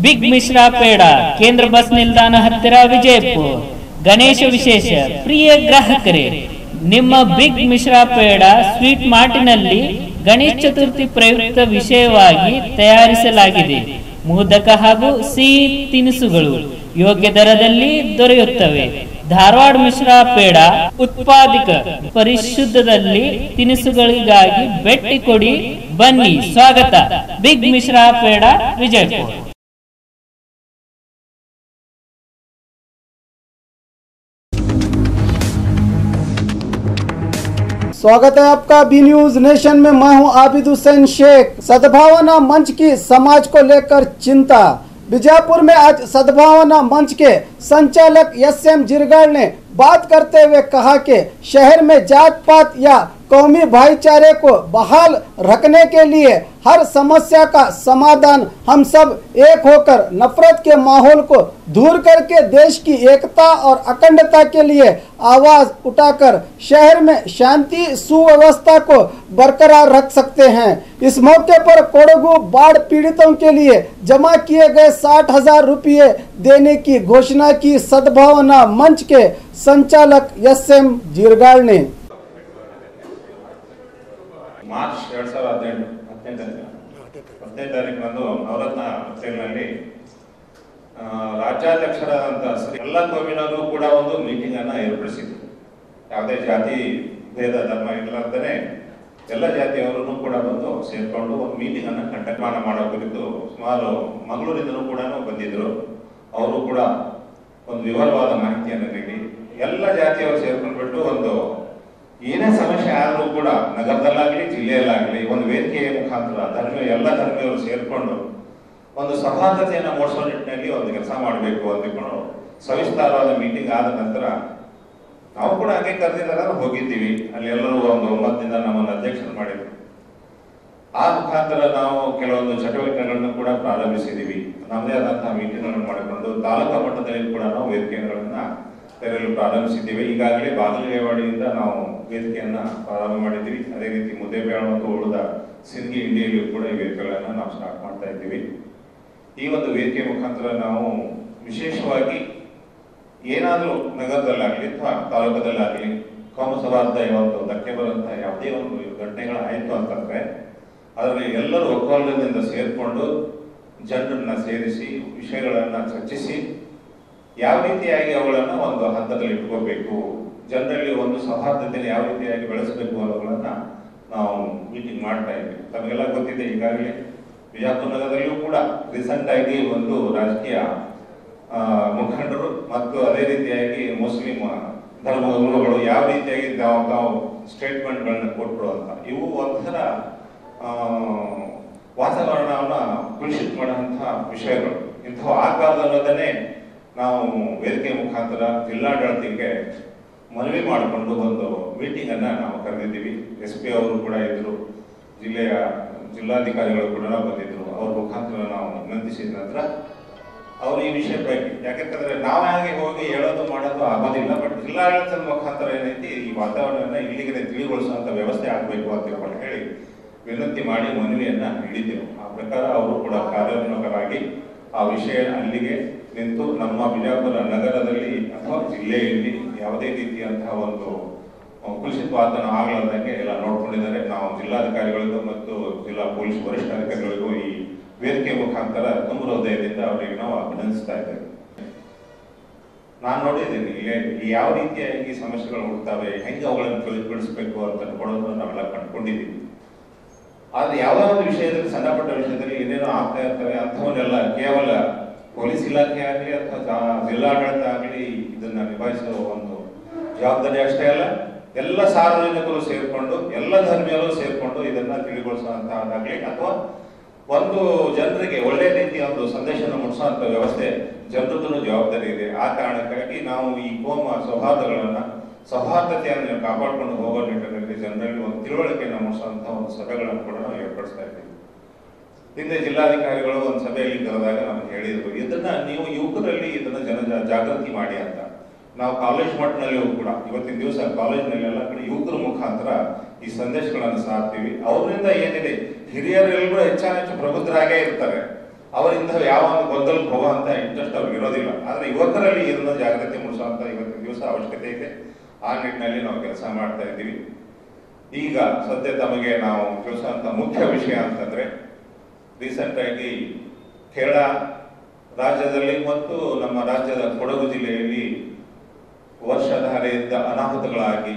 Big Mishra peda ಕೇಂದ್ರ bus ನಿಲ್ದಾಣ ಹತ್ತಿರ ವಿಜಯಪುರ. ಗಣೇಶ ವಿಶೇಷ ಪ್ರಿಯ ಗ್ರಾಹಕರೇ, ನಿಮ್ಮ ಬಿಗ್ ಮಿಶ್ರಾ ಪೇಡ ಸ್ವೀಟ್ ಮಾರ್ಟಿನಲ್ಲಿ ಗಣೇಶ ಚತುರ್ಥಿ ಪ್ರಯುಕ್ತ ವಿಷಯವಾಗಿ ತಯಾರಿಸಲಾಗಿದೆ. ಮೋದಕ ಹಾಗೂ ಸಿಹಿ ತಿನಿಸುಗಳು ಯೋಗ್ಯ ದರದಲ್ಲಿ ದೊರೆಯುತ್ತವೆ. ಧಾರವಾಡ ಮಿಶ್ರಾ ಪೇಡ ಉತ್ಪಾದಕ ಪರಿಶುದ್ಧದಲ್ಲಿ ತಿನಿಸುಗಳಿಗಾಗಿ ಭೇಟಿ ಕೊಡಿ. ಬನ್ನಿ. ಸ್ವಾಗತ. ಬಿಗ್ ಮಿಶ್ರಾ ಪೇಡ, ವಿಜಯಪುರ. स्वागत है आपका बी न्यूज नेशन में। मैं हूं आबिद हुसैन शेख। सद्भावना मंच की समाज को लेकर चिंता। बीजापुर में आज सद्भावना मंच के संचालक एस.एम. जिरगाड़ ने बात करते हुए कहा कि शहर में जात पात या कौमी भाईचारे को बहाल रखने के लिए हर समस्या का समाधान हम सब एक होकर नफरत के माहौल को दूर करके देश की एकता और अखंडता के लिए आवाज उठाकर शहर में शांति सुव्यवस्था को बरकरार रख सकते हैं। इस मौके पर कोडगु बाढ़ पीड़ितों के लिए जमा किए गए 60,000 रुपये देने की घोषणा की सद्भावना मंच के संचालक एस.एम. जिरगाड़ ने। ಮಾರ್ಚ್ 2018 ತಾರೀಕಿನಂದು ನವರತ್ನ ಹೋಟೆಲ್ನಲ್ಲಿ ರಾಜ್ಯಾಧ್ಯಕ್ಷರಾದಂಥ ಎಲ್ಲ ಕೋಮಿನವರು ಕೂಡ ಒಂದು ಮೀಟಿಂಗ್ ಅನ್ನ ಏರ್ಪಡಿಸಿದ್ರು. ಯಾವುದೇ ಜಾತಿ ಭೇದ ಧರ್ಮ ಇಲ್ಲದಂತೆ ಎಲ್ಲ ಜಾತಿಯವರನ್ನು ಕೂಡ ಬಂದು ಸೇರ್ಕೊಂಡು ಒಂದು ಮೀಟಿಂಗ್ ಅನ್ನ ಕಂಡಕ್ಟ್ ಮಾಡೋ ಕುರಿತು ಸುಮಾರು ಮಂಗಳೂರಿಂದಲೂ ಕೂಡ ಬಂದಿದ್ರು. ಅವರು ಕೂಡ ಒಂದು ವಿವರವಾದ ಮಾಹಿತಿಯನ್ನು ನೀಡಿ ಎಲ್ಲ ಜಾತಿಯವರು ಸೇರ್ಕೊಂಡ್ಬಿಟ್ಟು ಒಂದು ಏನೇ ಸಮಸ್ಯೆ ಆದರೂ ಕೂಡ ನಗರದಲ್ಲಾಗಲಿ ಜಿಲ್ಲೆಯಲ್ಲಾಗಲಿ ಒಂದು ವೇದಿಕೆಯ ಮುಖಾಂತರ ಎಲ್ಲ ಧರ್ಮೀಯರು ಸೇರ್ಕೊಂಡು ಒಂದು ಸೌಹಾರ್ದತೆಯನ್ನು ಮೂಡಿಸೋ ನಿಟ್ಟಿನಲ್ಲಿ ಒಂದು ಕೆಲಸ ಮಾಡಬೇಕು ಅಂದ್ಕೊಂಡು ಸವಿಸ್ತಾರವಾದ ಮೀಟಿಂಗ್ ಆದ ನಂತರ ನಾವು ಕೂಡ ಹಾಗೆ ಕರೆದಿದ್ದಾರೆ ಹೋಗಿದ್ದೀವಿ. ಅಲ್ಲಿ ಎಲ್ಲರೂ ಒಂದು 9 ದಿನ ನಮ್ಮನ್ನು ಅಧ್ಯಕ್ಷರು ಮಾಡಿದ್ರು. ಆ ಮುಖಾಂತರ ನಾವು ಕೆಲವೊಂದು ಚಟುವಟಿಕೆಗಳನ್ನು ಕೂಡ ಪ್ರಾರಂಭಿಸಿದ್ದೀವಿ. ನಮ್ಮದೇ ಆದಂತಹ ಮೀಟಿಂಗ್ಗಳನ್ನು ಮಾಡಿಕೊಂಡು ತಾಲೂಕಾ ಮಟ್ಟದಲ್ಲಿ ಕೂಡ ನಾವು ವೇದಿಕೆಗಳನ್ನ ತೆರೆಯಲು ಪ್ರಾರಂಭಿಸಿದ್ದೀವಿ. ಈಗಾಗಲೇ ಬಾಗಲಗೇವಾಡಿಯಿಂದ ನಾವು ವೇದಿಕೆಯನ್ನ ಪ್ರಾರಂಭ ಮಾಡಿದ್ದೀವಿ. ಅದೇ ರೀತಿ ಮುದ್ದೇಬೇಳ ಮತ್ತು ಉಳಿದ ಸಿಂಧಿ ಇಂಡಿಯಲ್ಲೂ ಕೂಡ ಈ ವೇದಿಕೆಗಳನ್ನ ನಾವು ಸ್ಟಾರ್ಟ್ ಮಾಡ್ತಾ ಇದ್ದೀವಿ. ಈ ಒಂದು ವೇದಿಕೆ ಮುಖಾಂತರ ನಾವು ವಿಶೇಷವಾಗಿ ಏನಾದರೂ ನಗರದಲ್ಲಾಗಲಿ ಅಥವಾ ತಾಲೂಕದಲ್ಲಾಗಲಿ ಕೋಮು ಸೌಹಾರ್ದ ಇವತ್ತು ಧಕ್ಕೆ ಬರುವಂತಹ ಯಾವುದೇ ಒಂದು ಘಟನೆಗಳಾಯಿತು ಅಂತಂದ್ರೆ ಅದರಲ್ಲಿ ಎಲ್ಲರೂ ಒಕ್ಕೂಟದಿಂದ ಸೇರಿಕೊಂಡು ಜನರನ್ನ ಸೇರಿಸಿ ವಿಷಯಗಳನ್ನ ಚರ್ಚಿಸಿ ಯಾವ ರೀತಿಯಾಗಿ ಅವುಗಳನ್ನ ಒಂದು ಹಂತದಲ್ಲಿ ಇಟ್ಕೋಬೇಕು, ಜನರಲ್ಲಿ ಒಂದು ಸೌಹಾರ್ದತೆಯನ್ನು ಯಾವ ರೀತಿಯಾಗಿ ಬೆಳೆಸಬೇಕು ಅನ್ನೋಗಳನ್ನ ನಾವು ಮೀಟಿಂಗ್ ಮಾಡ್ತಾ ಇದ್ವಿ. ತಮಗೆಲ್ಲ ಗೊತ್ತಿದೆ, ಈಗಾಗಲೇ ಬಿಜಾಪುರ ನಗರದಲ್ಲಿಯೂ ಕೂಡ ರೀಸೆಂಟ್ ಆಗಿ ಒಂದು ರಾಜಕೀಯ ಮುಖಂಡರು ಮತ್ತು ಅದೇ ರೀತಿಯಾಗಿ ಮುಸ್ಲಿಂ ಧರ್ಮದ ಗುರುಗಳು ಯಾವ ರೀತಿಯಾಗಿ ತಾವು ಸ್ಟೇಟ್ಮೆಂಟ್ಗಳನ್ನ ಕೊಟ್ಟರು ಅಂತ ಇವು ಒಂಥರ ವಾತಾವರಣವನ್ನ ಕಲುಷಿತ ಮಾಡುವಂತಹ ವಿಷಯಗಳು. ಇಂಥವು ಆಗಬಾರ್ದು ಅನ್ನೋದನ್ನೇ ನಾವು ವೇದಿಕೆ ಮುಖಾಂತರ ಜಿಲ್ಲಾಡಳಿತಕ್ಕೆ ಮನವಿ ಮಾಡಿಕೊಂಡು ಒಂದು ಮೀಟಿಂಗ್ ಅನ್ನ ನಾವು ಕರೆದಿದ್ದೀವಿ. SP ಅವರು ಕೂಡ ಇದ್ರು, ಜಿಲ್ಲೆಯ ಜಿಲ್ಲಾಧಿಕಾರಿಗಳು ಕೂಡ ಬಂದಿದ್ರು. ಅವ್ರ ಮುಖಾಂತರ ನಾವು ವಿನಂತಿಸಿದ ನಂತರ ಅವರು ಈ ವಿಷಯ ಬಗ್ಗೆ, ಯಾಕಂತಂದ್ರೆ ನಾವು ಹಾಗೆ ಹೋಗಿ ಹೇಳೋದು ಮಾಡೋದು ಆಗೋದಿಲ್ಲ, ಬಟ್ ಜಿಲ್ಲಾಡಳಿತದ ಮುಖಾಂತರ ಏನೈತಿ ಈ ವಾತಾವರಣವನ್ನ ಇಲ್ಲಿಗೆ ತಿಳಿಗೊಳಿಸುವಂತ ವ್ಯವಸ್ಥೆ ಆಗಬೇಕು ಅಂತ ಹೇಳಿ ವಿನಂತಿ ಮಾಡಿ ಮನವಿಯನ್ನ ನೀಡಿದ್ದೆವು. ಆ ಪ್ರಕಾರ ಅವರು ಕೂಡ ಕಾರ್ಯೋನ್ಮುಖರಾಗಿ ಆ ವಿಷಯ ಅಲ್ಲಿಗೆ ನಿಂತು ನಮ್ಮ ಬಿಜಾಪುರ ನಗರದಲ್ಲಿ ಅಥವಾ ಜಿಲ್ಲೆಯಲ್ಲಿ ಯಾವುದೇ ರೀತಿಯಂತಹ ಒಂದು ಕುಲುಷಿತ ವಾತಾವರಣ ಆಗಲಾರ್ದಂಗೆ ಎಲ್ಲ ನೋಡ್ಕೊಂಡಿದ್ದಾರೆ. ನಾವು ಜಿಲ್ಲಾಧಿಕಾರಿಗಳಿಗೂ ಮತ್ತು ಜಿಲ್ಲಾ ಪೊಲೀಸ್ ವರಿಷ್ಠಾಧಿಕಾರಿಗಳಿಗೂ ಈ ವೇದಿಕೆ ಮುಖಾಂತರ ತುಂಬ ಹೃದಯದಿಂದ ಅವರಿಗೆ ನಾವು ಅಭಿನಂದಿಸ್ತಾ ಇದ್ದೇವೆ. ನಾನು ನೋಡಿದ್ದೀನಿ ಇಲ್ಲಿ ಯಾವ ರೀತಿಯಾಗಿ ಸಮಸ್ಯೆಗಳು ಹುಡ್ತಾವೆ, ಹೆಂಗೆ ಅವುಗಳನ್ನು ತಿಳಿಸ್ಬೇಕು ಅಂತ ಅನ್ಕೊಳ್ಳೋದನ್ನು ನಾವೆಲ್ಲ ಕಂಡುಕೊಂಡಿದ್ದೀವಿ. ಆದ್ರೆ ಯಾವುದೋ ಒಂದು ವಿಷಯದಲ್ಲಿ, ಸಣ್ಣ ಪಟ್ಟ ವಿಷಯದಲ್ಲಿ ಏನೇನೋ ಆಗ್ತಾ ಇರ್ತವೆ ಅಂಥವನ್ನೆಲ್ಲ ಕೇವಲ ಪೊಲೀಸ್ ಇಲಾಖೆ ಆಗಲಿ ಅಥವಾ ಜಿಲ್ಲಾಡಳಿತ ಆಗಲಿ ಇದನ್ನ ನಿಭಾಯಿಸುವ ಒಂದು ಜವಾಬ್ದಾರಿ ಅಷ್ಟೇ ಅಲ್ಲ, ಎಲ್ಲ ಸಾರ್ವಜನಿಕರು ಸೇರ್ಕೊಂಡು ಎಲ್ಲ ಧರ್ಮೀಯರು ಸೇರ್ಕೊಂಡು ಇದನ್ನ ತಿಳಿಗೊಳಿಸುವಂತಹದ್ದಾಗಲಿ ಅಥವಾ ಒಂದು ಜನರಿಗೆ ಒಳ್ಳೆ ರೀತಿಯ ಒಂದು ಸಂದೇಶನ ಮುಟ್ಟಿಸುವಂತ ವ್ಯವಸ್ಥೆ ಜನರದ್ದು ಜವಾಬ್ದಾರಿ ಇದೆ. ಆ ಕಾರಣಕ್ಕಾಗಿ ನಾವು ಈ ಕೋಮ ಸೌಹಾರ್ದತೆಯನ್ನು ಕಾಪಾಡಿಕೊಂಡು ಹೋಗೋ ನಿಟ್ಟಿನಲ್ಲಿ ಜನರಲ್ಲಿ ಒಂದು ತಿಳುವಳಿಕೆಯನ್ನು ಮೂಡಿಸುವಂತಹ ಒಂದು ಸಭೆಗಳನ್ನು ಕೂಡ ನಾವು ಏರ್ಪಡಿಸ್ತಾ ಇದ್ದೀವಿ. ಹಿಂದೆ ಜಿಲ್ಲಾಧಿಕಾರಿಗಳು ಒಂದು ಸಭೆಯಲ್ಲಿ ಕರೆದಾಗ ನಮ್ಗೆ ಹೇಳಿದ್ರು, ಇದನ್ನ ನೀವು ಯುವಕರಲ್ಲಿ ಇದನ್ನ ಜಾಗೃತಿ ಮಾಡಿ ಅಂತ. ನಾವು ಕಾಲೇಜ್ ಮಟ್ಟನಲ್ಲಿಯೂ ಕೂಡ ಇವತ್ತಿನ ದಿವಸ ಕಾಲೇಜ್ನಲ್ಲಿ ಎಲ್ಲ ಕಡೆ ಯುವಕರ ಮುಖಾಂತರ ಈ ಸಂದೇಶಗಳನ್ನು ಸಾರ್ತೀವಿ. ಅವರಿಂದ ಏನಿದೆ, ಹಿರಿಯರೆಲ್ಲರೂ ಹೆಚ್ಚು ಪ್ರಬುದ್ಧರಾಗೇ ಇರ್ತಾರೆ. ಅವರಿಂದ ಯಾವ ಒಂದು ಗೊಂದಲಕ್ಕೆ ಹೋಗುವಂತ ಇಂಟ್ರೆಸ್ಟ್ ಅವ್ರಿಗೆ ಇರೋದಿಲ್ಲ. ಆದರೆ ಯುವಕರಲ್ಲಿ ಇದನ್ನು ಜಾಗೃತಿ ಮೂಡಿಸುವಂತ ಇವತ್ತಿನ ದಿವಸ ಅವಶ್ಯಕತೆ ಇದೆ. ಆ ನಿಟ್ಟಿನಲ್ಲಿ ನಾವು ಕೆಲಸ ಮಾಡ್ತಾ ಇದ್ದೀವಿ. ಈಗ ಸದ್ಯ ತಮಗೆ ನಾವು ತಿಳಿಸುವಂತ ಮುಖ್ಯ ವಿಷಯ ಅಂತಂದ್ರೆ, ರೀಸೆಂಟ್ ಆಗಿ ಕೇರಳ ರಾಜ್ಯದಲ್ಲಿ ಮತ್ತು ನಮ್ಮ ರಾಜ್ಯದ ಕೊಡಗು ಜಿಲ್ಲೆಯಲ್ಲಿ ವರ್ಷಧಾರೆಯಿಂದ ಅನಾಹುತಗಳಾಗಿ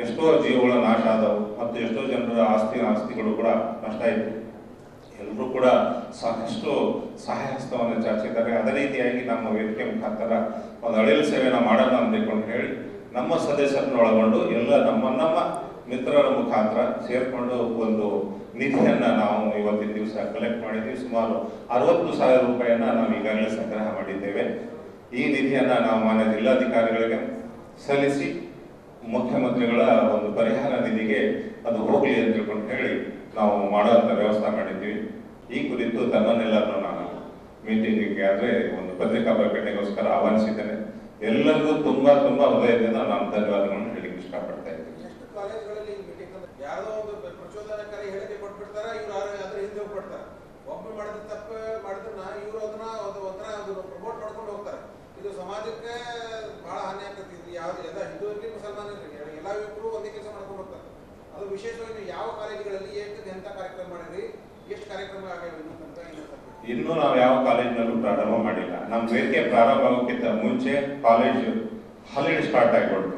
ಎಷ್ಟೋ ಜೀವಗಳ ನಾಶ ಆದವು ಮತ್ತು ಎಷ್ಟೋ ಜನರ ಆಸ್ತಿಗಳು ಕೂಡ ನಷ್ಟ ಆಯಿತು. ಎಲ್ಲರೂ ಕೂಡ ಸಾಕಷ್ಟು ಸಹಾಯ ಹಸ್ತವನ್ನು ಚಾಚಿದ್ದಾರೆ. ಅದೇ ರೀತಿಯಾಗಿ ನಮ್ಮ ವೇದಿಕೆ ಮುಖಾಂತರ ಒಂದು ಅಳಿಲು ಸೇವೆಯನ್ನು ಮಾಡೋಣ ಅಂದ್ಕೊಂಡು ಹೇಳಿ ನಮ್ಮ ಸದಸ್ಯರನ್ನು ಒಳಗೊಂಡು ಎಲ್ಲ ನಮ್ಮ ಮಿತ್ರರ ಮುಖಾಂತರ ಸೇರ್ಕೊಂಡು ಒಂದು ನಿಧಿಯನ್ನ ನಾವು ಇವತ್ತಿನ ದಿವಸ ಕಲೆಕ್ಟ್ ಮಾಡಿದ್ದೀವಿ. ಸುಮಾರು 60,000 ರೂಪಾಯಿಯನ್ನ ನಾವು ಈಗಾಗಲೇ ಸಂಗ್ರಹ ಮಾಡಿದ್ದೇವೆ. ಈ ನಿಧಿಯನ್ನ ನಾವು ಮಾನ್ಯ ಜಿಲ್ಲಾಧಿಕಾರಿಗಳಿಗೆ ಸಲ್ಲಿಸಿ ಮುಖ್ಯಮಂತ್ರಿಗಳ ಒಂದು ಪರಿಹಾರ ನಿಧಿಗೆ ಅದು ಹೋಗಲಿ ಅಂತ ತಿಳ್ಕೊಂಡು ಹೇಳಿ ನಾವು ಮಾಡುವಂತ ವ್ಯವಸ್ಥೆ ಮಾಡಿದ್ದೀವಿ. ಈ ಕುರಿತು ತಮ್ಮನ್ನೆಲ್ಲರನ್ನು ನಾನು ಮೀಟಿಂಗಿಗೆ ಆದ್ರೆ ಒಂದು ಪತ್ರಿಕಾ ಪ್ರಕಟಣೆಗೋಸ್ಕರ ಆಹ್ವಾನಿಸಿದ್ದೇನೆ. ಎಲ್ಲರಿಗೂ ತುಂಬಾ ಹೃದಯದಿಂದ ನಾನು ಧನ್ಯವಾದಗಳನ್ನು ಹೇಳಿಕ್ಕೆ ಇಷ್ಟಪಡ್ತಾ ಇದ್ದೀನಿ. ಯಾರೋ ಒಂದು ಪ್ರಚೋದನಕಾರಿ ಹೇಳಿಕೆ ಕೊಟ್ಬಿಡ್ತಾರ, ಇವ್ರು ಅದ್ರ ಹಿಂದೆ ಹೋಗ್ಬಿಡ್ತಾರೆ. ಒಬ್ಬರು ಮಾಡಿದ ತಪ್ಪು ಮಾಡಿದ್ರನ್ನ ಇವ್ರು ಅದನ್ನ ಒಂಥರ ಪ್ರಮೋಟ್ ಮಾಡ್ಕೊಂಡು ಹೋಗ್ತಾರೆ. ಇದು ಸಮಾಜಕ್ಕೆ ಬಹಳ ಹಾನಿ ಆಗ್ತದೆ. ಇದು ಯಾವ್ದು ಎಲ್ಲ ಹಿಂದೂ ಇರಲಿ ಮುಸಲ್ಮಾನ್ ಇರಲಿ ಎಲ್ಲ ಯುವಕರು ಒಂದೇ ಕೆಲಸ ಮಾಡ್ಕೊಂಡು ಹೋಗ್ತಾರೆ. ಅದು ವಿಶೇಷವಾಗಿ ನೀವು ಯಾವ ಕಾಲೇಜುಗಳಲ್ಲಿ ಎಂತ ಕಾರ್ಯಕ್ರಮ ಮಾಡಿದ್ರಿ, ಎಷ್ಟು ಕಾರ್ಯಕ್ರಮ ಆಗಿವೆ ಇನ್ನೂ ನಾವು ಯಾವ ಕಾಲೇಜಿನಲ್ಲೂ ಪ್ರಾರಂಭ ಮಾಡಿಲ್ಲ. ನಮ್ಮ ವೇದಿಕೆ ಪ್ರಾರಂಭ ಆಗೋಕ್ಕಿಂತ ಮುಂಚೆ ಕಾಲೇಜ್ ಹಾಲಿಡೇ ಸ್ಟಾರ್ಟ್ ಆಗಿಬಿಡ್ತು.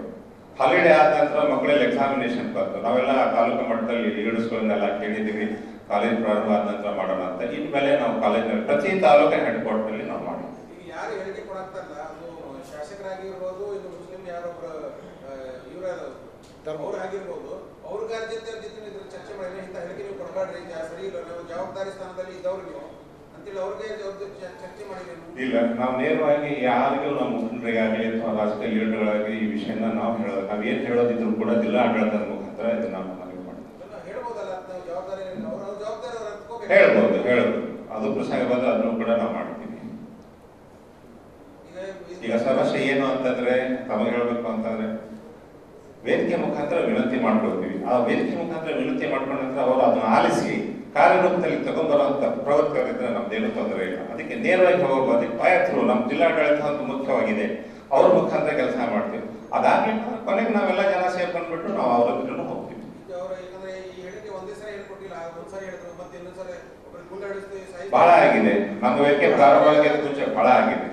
ಹಾಲಿಡೇ ಆದ ನಂತರ ಮಕ್ಕಳಲ್ಲಿ ಎಕ್ಸಾಮಿನೇಷನ್ ಬಂತು. ನಾವೆಲ್ಲ ತಾಲೂಕು ಮಟ್ಟದಲ್ಲಿ ಲೀಡರ್ಸ್ಗಳನ್ನೆಲ್ಲ ಕೇಳಿದ್ದೀವಿ, ಕಾಲೇಜ್ ಪ್ರಾರಂಭ ಆದ ನಂತರ ಮಾಡೋಣ ಅಂತ. ಇನ್ಮೇಲೆ ನಾವು ಕಾಲೇಜಿನಲ್ಲಿ ಪ್ರತಿ ತಾಲೂಕಿನ ಹೆಡ್ ಕ್ವಾರ್ಟರ್ನಲ್ಲಿ ನಾವು ಮಾಡಿದ್ವಿ. ಈಗ ಯಾರು ಹೇಳಿಕೆ ಕೊಡಾಕ್ತಾರಲ್ಲ, ಅದು ಶಾಸಕರಾಗಿರ್ಬೋದು, ಇದು ಮುಸ್ಲಿಂ ಯಾರೊಬ್ರು ಅವ್ರು ಆಗಿರ್ಬೋದು, ಅವ್ರ ಜೊತೆ ಇದ್ರ ಚರ್ಚೆ ಮಾಡಿದ್ರೆ ಇಂಥ ಹೇಳಿಕೆ ನೀವು ಕೊಡಬೇಡ್ರಿ, ಸರಿ ಇಲ್ಲ, ನಾವು ಜವಾಬ್ದಾರಿ ಸ್ಥಾನದಲ್ಲಿ ಇದ್ದವ್ರು ನೀವು ಅಂತೇಳಿ ಅವ್ರಿಗೆ ಚರ್ಚೆ ಮಾಡಿದ್ರಿ? ಇಲ್ಲ, ನಾವು ನೇರವಾಗಿ ಯಾರಿಗೂ ನಮ್ಮ ಮುಖಂಡರಿಗಾಗಲಿ ಅಥವಾ ರಾಜಕೀಯ ಲೀಡರ್ಗಳಾಗಿ ಈ ವಿಷಯನ ನಾವು ಹೇಳೋದು, ನಾವೇನು ಹೇಳೋದಿದ್ರು ಕೂಡ ಜಿಲ್ಲಾ ಆಡಳಿತದ ಮುಖಾಂತರ ಇದನ್ನ ಮನವಿ ಮಾಡ್ತೀವಿ. ಹೇಳ್ಬೋದಲ್ಲ, ಜವಾಬ್ದಾರಿ ಅವ್ರು ಹೇಳ್ಬೋದು, ಅದು ಪ್ರಸಂಗ ಬಂದ್ರೆ ಅದನ್ನು ಕೂಡ ನಾವು ಮಾಡ್ತೀವಿ. ಈಗ ಸಮಸ್ಯೆ ಏನು ಅಂತಂದ್ರೆ, ತಮಗೆ ಹೇಳ್ಬೇಕು ಅಂತಂದ್ರೆ ವೇದಿಕೆ ಮುಖಾಂತರ ವಿನಂತಿ ಮಾಡ್ಕೊಳ್ತೀವಿ. ಆ ವೇದಿಕೆ ಮುಖಾಂತರ ವಿನಂತಿ ಮಾಡ್ಕೊಂಡ ನಂತರ ಅವರು ಅದನ್ನ ಆಲಿಸಿ ಕಾರ್ಯರೂಪದಲ್ಲಿ ತಗೊಂಡ್ಬರುವಂತ ಪ್ರವೃತ್ತಿಗಳಿದ್ರೆ ನಮ್ದೇನು ತೊಂದರೆ ಇಲ್ಲ. ಅದಕ್ಕೆ ನೇರವಾಗಿ ಹೋಗೋದು, ಅದಕ್ಕೆ ಪಾಯತ್ರು ನಮ್ಮ ಜಿಲ್ಲಾಡಳಿತ ಅಂತ ಮುಖ್ಯವಾಗಿದೆ, ಅವ್ರ ಮುಖಾಂತರ ಕೆಲಸ ಮಾಡ್ತೀವಿ. ಅದಾಗ್ಲಿಲ್ಲ ಕೊನೆಗೆ ನಾವೆಲ್ಲ ಜನ ಸೇರ್ಕೊಂಡ್ಬಿಟ್ಟು ನಾವು ಅವ್ರ ಹತ್ರನೂ ಹೋಗ್ತೀವಿ. ಬಹಳ ಆಗಿದೆ, ನಮ್ಮ ವೇದಿಕೆ ಪ್ರಾರಂಭ ಆಗಿದ್ದ ಮುಂಚೆ ಬಹಳ ಆಗಿದೆ.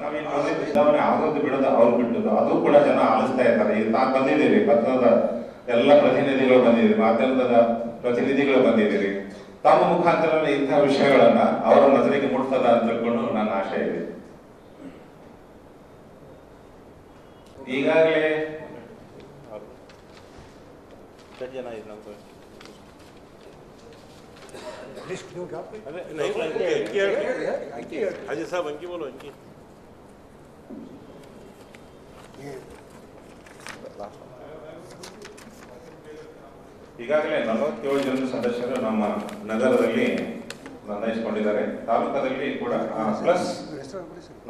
ನಾವೇನು ಬದಲಾವಣೆ ಆಗೋದು ಬಿಡೋದು ಅವ್ರು ಬಿಟ್ಟದ್ದು, ಅದು ಕೂಡ ಜನ ಆಲಿಸ್ತಾ ಇರ್ತಾರೆ. ಈಗ ತಾವು ಬಂದಿದ್ದೀರಿ, ಪತ್ರದ ಎಲ್ಲ ಪ್ರತಿನಿಧಿಗಳು ಬಂದಿದ್ದೀರಿ, ಮಾಧ್ಯಮದ ಪ್ರತಿನಿಧಿಗಳು ಬಂದಿದ್ದೀರಿ. ತಮ್ಮ ಮುಖಾಂತರ ಇಂತಹ ವಿಷಯಗಳನ್ನ ಅವರ ನಜರಿಗೆ ಮುಟ್ತದ ಅಂತ ತಿಳ್ಕೊಂಡು ನನ್ನ ಆಶೆ ಇದೆ. ಈಗಾಗಲೇ हाजी साहब अंकी बोलो अंकी ಈಗಾಗಲೇ 47 ಜನ ಸದಸ್ಯರು ನಮ್ಮ ನಗರದಲ್ಲಿ ನೋಂದಾಯಿಸಿಕೊಂಡಿದ್ದಾರೆ. ತಾಲೂಕದಲ್ಲಿ ಕೂಡ ಪ್ಲಸ್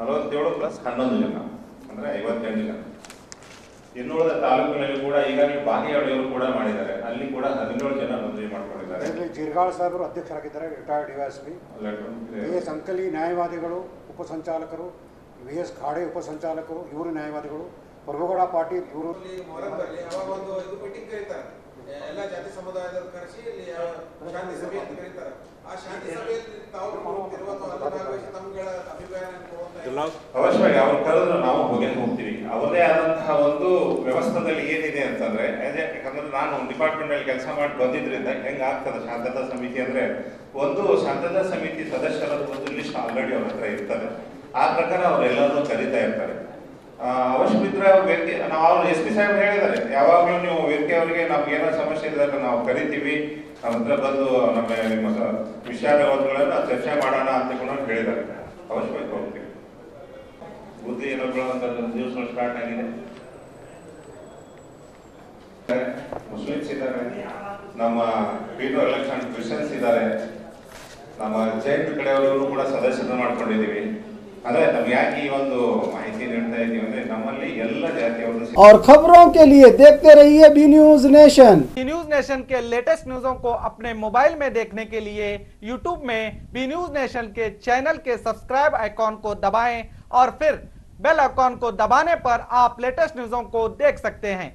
47 ಪ್ಲಸ್ 11 ಜನ ಅಂದ್ರೆ 58 ಜನ. ಇನ್ನುಳಿದ ತಾಲೂಕಿನಲ್ಲಿ ಕೂಡ ಈಗಾಗಲೇ ಬಾಗಿಯವರು ಕೂಡ ಮಾಡಿದ್ದಾರೆ, ಅಲ್ಲಿ ಕೂಡ 17 ಜನ ನೋಂದಣಿ ಮಾಡ್ಕೊಂಡಿದ್ದಾರೆ. ಜೀರ್ಗಾಳ್ ಸಾಹೇಬರು ಅಧ್ಯಕ್ಷರಾಗಿದ್ದಾರೆ, ರಿಟೈರ್ಡ್ ಡಿವೈಎಸ್ಪಿ. ವಿ.ಎಸ್. ಅಂಕಲಿ ನ್ಯಾಯವಾದಿಗಳು, ಉಪಸಂಚಾಲಕರು, ವಿ.ಎಸ್. ಖಾಡೆ ಉಪಸಂಚಾಲಕರು, ಇವರು ನ್ಯಾಯವಾದಿಗಳು, ಪ್ರಭುಗೌಡ ಪಾಟೀಲ್ ಇವರು. ಅವಾಗ ಒಂದು ಇದು ಮೀಟಿಂಗ್ ಕರೀತಾರೆ, ಎಲ್ಲ ಜಾತಿ ಸಮುದಾಯದವರು ಕರೆಸಿ ಇಲ್ಲಿ ಶಾಂತಿ ಸಭೆ ಅಂತ ಕರೀತಾರೆ. ಆ ಶಾಂತಿ ಸಭೆಯಲ್ಲಿ ತಾವು ತಮ್ಗಳ ಅಭಿಪ್ರಾಯ ಅವಶ್ಯವಾಗಿ ಅವ್ರು ಕರೆದ್ರೆ ನಾವು ಹೋಗ್ತೀವಿ. ಅವರದೇ ಆದಂತಹ ಒಂದು ವ್ಯವಸ್ಥೆದಲ್ಲಿ ಏನಿದೆ ಅಂತಂದ್ರೆ, ಯಾಕಂದ್ರೆ ನಾನು ಡಿಪಾರ್ಟ್ಮೆಂಟ್ ಅಲ್ಲಿ ಕೆಲಸ ಮಾಡಿ ಬಂದಿದ್ರಿಂದ ಹೆಂಗ ಆಗ್ತದೆ ಶಾಂತತಾ ಸಮಿತಿ ಅಂದ್ರೆ, ಒಂದು ಶಾಂತತಾ ಸಮಿತಿ ಸದಸ್ಯರ ಒಂದು ಲಿಸ್ಟ್ ಆಲ್ರೆಡಿ ಅವ್ರ ಹತ್ರ ಇರ್ತದೆ. ಆ ಪ್ರಕಾರ ಅವರೆಲ್ಲರೂ ಕರೀತಾ ಇರ್ತಾರೆ. ಅವಶ್ಯವಿದ್ರೆ ಅವ್ರ ವೇದಿಕೆ ನಾವು ಅವ್ರು SP ಸಾಹೇಬ್ ಹೇಳಿದ್ದಾರೆ, ಯಾವಾಗಲೂ ನೀವು ವೇದಿಕೆ ಅವರಿಗೆ ನಮ್ಗೆ ಏನೋ ಸಮಸ್ಯೆ ಇದ್ದಾಗ ನಾವು ಕರಿತೀವಿ, ನಮ್ಮ ಹತ್ರ ಬಂದು ನಮ್ಮ ವಿಷಯಗಳನ್ನ ಚರ್ಚೆ ಮಾಡೋಣ ಅಂತ ಕೂಡ ಹೇಳಿದ್ದಾರೆ. ಅವಶ್ಯವಾಗಿ ಹೋಗ್ತೀವಿ. ಬುದ್ಧಿ ಏನೋ ದಿವಸಗಳು ಸ್ಟಾರ್ಟ್ ಆಗಿದೆ. ಮುಸ್ಲಿಮ್ಸ್ ಇದ್ದಾರೆ, ನಮ್ಮ ಪೀಟೋ ಎಲೆಕ್ಷನ್ ಕ್ರಿಶ್ಚಿಯನ್ಸ್ ಇದ್ದಾರೆ, ನಮ್ಮ ಜೈನ್ ಕಡೆಯವರು ಕೂಡ ಸದಸ್ಯರನ್ನು ಮಾಡ್ಕೊಂಡಿದ್ದೀವಿ. ಆದರೆ ನಾವು ಯಾಕೆ ಈ ಒಂದು ಮಾಹಿತಿ ನೀಡ್ತಾ ಇದ್ದೀವಿ ಅಂದ್ರೆ ನಮ್ಮಲ್ಲಿ ಎಲ್ಲ ಜಾತಿಯವರು और खबरों के लिए देखते रहिए B news nation. B news nation के लेटेस्ट न्यूज़ों को अपने मोबाइल में देखने के लिए यूट्यूब में बी न्यूज नेशन के चैनल के सब्सक्राइब आइकॉन को दबाएं और फिर बेल आइकॉन को दबाने पर आप लेटेस्ट न्यूज़ों को देख सकते हैं।